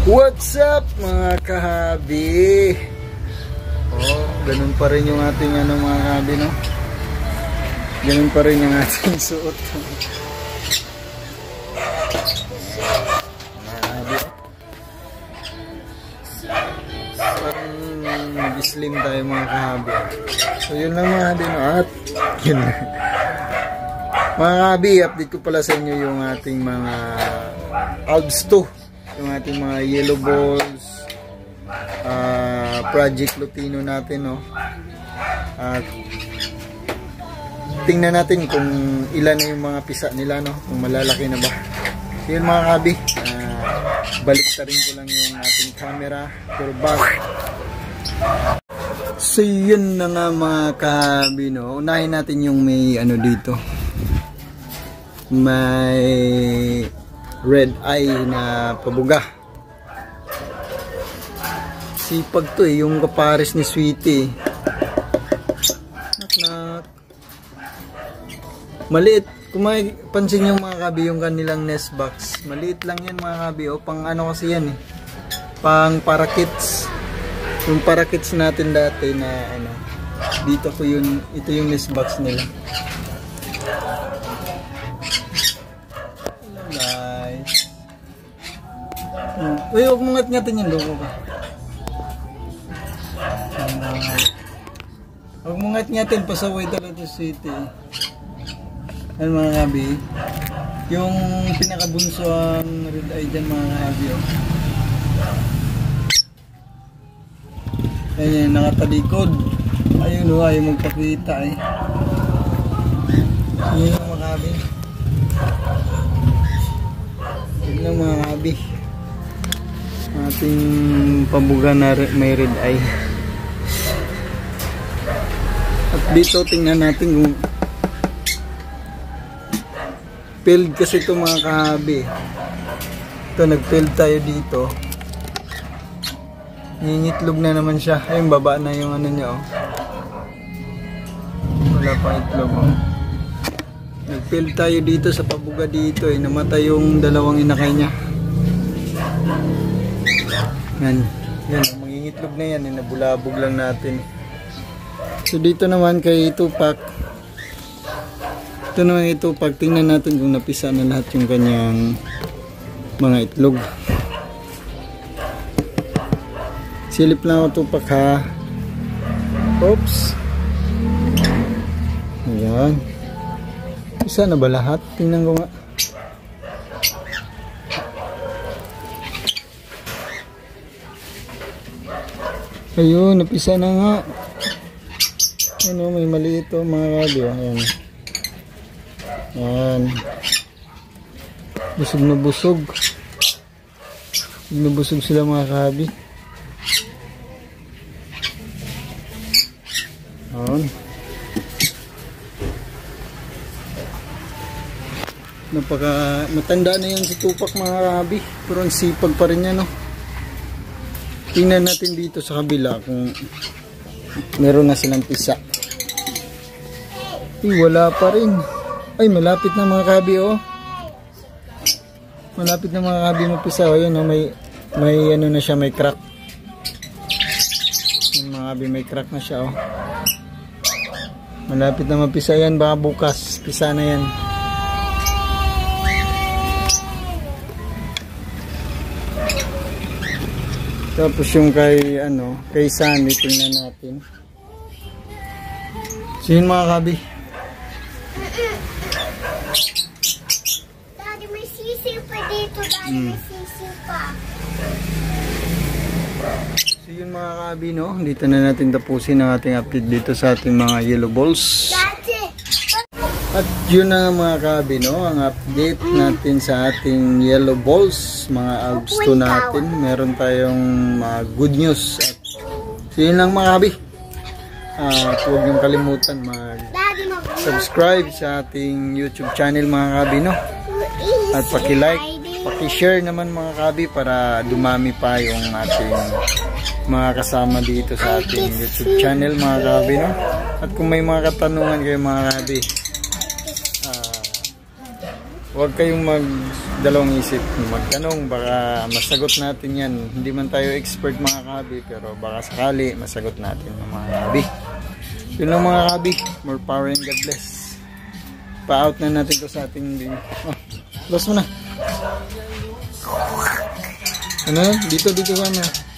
What's up mga kahabi? Oh, ganun pa rin yung ating mga kahabi, no? Ganun pa rin yung ating suot. Parang nag-slim tayo mga kahabi. So yun lang mga kahabi, no? At yun lang. Mga kahabi, update ko pala sa inyo yung ating mga Alps 2. Yung ating mga yellow balls, Project Lutino natin, no? At tingnan natin kung ilan na yung mga pisa nila, no? Kung malalaki na ba. Yun mga kahabi, balik ta rin ko lang yung ating camera pero back. So yun na nga mga kahabi, no? Unahin natin yung may ano dito, may red eye na pabuga. Sipag to eh, yung kapares ni Sweetie. Knock. Maliit. Kung may pansin yung mga kabi, yung kanilang nest box, maliit lang yan mga kabi. O pang ano kasi yan eh, pang parakeets. Yung parakeets natin dati na ano, dito ko yun, ito yung nest box nila. Uy, huwag mong ngat-ngatin yung logo ka. Huwag mong ngat-ngatin, pasaway talaga City. Ano mga kabi? Yung pinakabunso ang red eye dyan mga kabi. Ayan, nakatalikod. Ayun o, ayaw magpakita eh. Yun ang mga kabi. Yun ang mga kabi. Ating pabuga na may red eye. At dito tingnan natin kung failed kasi ito mga kahabi. Ito nag-failed tayo dito. Ningitlog na naman siya. Ayun, baba na yung ano niya oh. Wala pang itlog oh. Nag-failed tayo dito sa pabuga dito eh. Namatay yung dalawang inakay niya. Yan, mangingitlog na yan, nabulabog lang natin. So dito naman kay Tupac, tingnan natin kung napisa na lahat yung kanyang mga itlog. Silip lang ako Tupac ha. Oops. Ayan. Pisa na ba lahat? Tingnan ko nga. Ayun, napisa na nga. Ano, may maliit o mga kabi. Ayan. Ayan. Busog na busog. Busog na busog sila mga kabi. Ayan. Napaka matanda na yan si Tupac mga kabi. Pero ang sipag pa rin yan, no? Tingnan natin dito sa kabila kung meron na silang pisa. Wala pa rin. Ay, malapit na mga kabi oh. Malapit na mga kabi mapisa. Ayun oh, may ano na siya, may crack. Yung mga kabi may crack na siya oh. Malapit na mapisa yan, baka bukas pisa na yan. Tapos yung kay Sunny, tingnan natin. So yun mga kabi. Daddy, may sisiw pa dito. Daddy, may sisiw pa. So yun mga kabi, no? Dito na natin tapusin ang ating update dito sa ating mga yellow balls. Daddy! At yun na mga kabi, no? Ang update natin sa ating yellow balls, mga Alps 2 natin. Meron tayong mga good news. At so yun lang mga kabi. Huwag niyong kalimutan mag-subscribe sa ating YouTube channel mga kabi, no? At paki-like, paki-share naman mga kabi para dumami pa yung ating mga kasama dito sa ating YouTube channel mga kabi, no? At kung may mga katanungan kayo mga kabi, huwag kayong magdalawang isip, magtanong, baka masagot natin yan. Hindi man tayo expert mga kahabi, pero baka sakali masagot natin mga kahabi. Yun lang mga kahabi, more power and God bless. Pa-out na natin to sa ating close mo na. Ano? Dito ka na.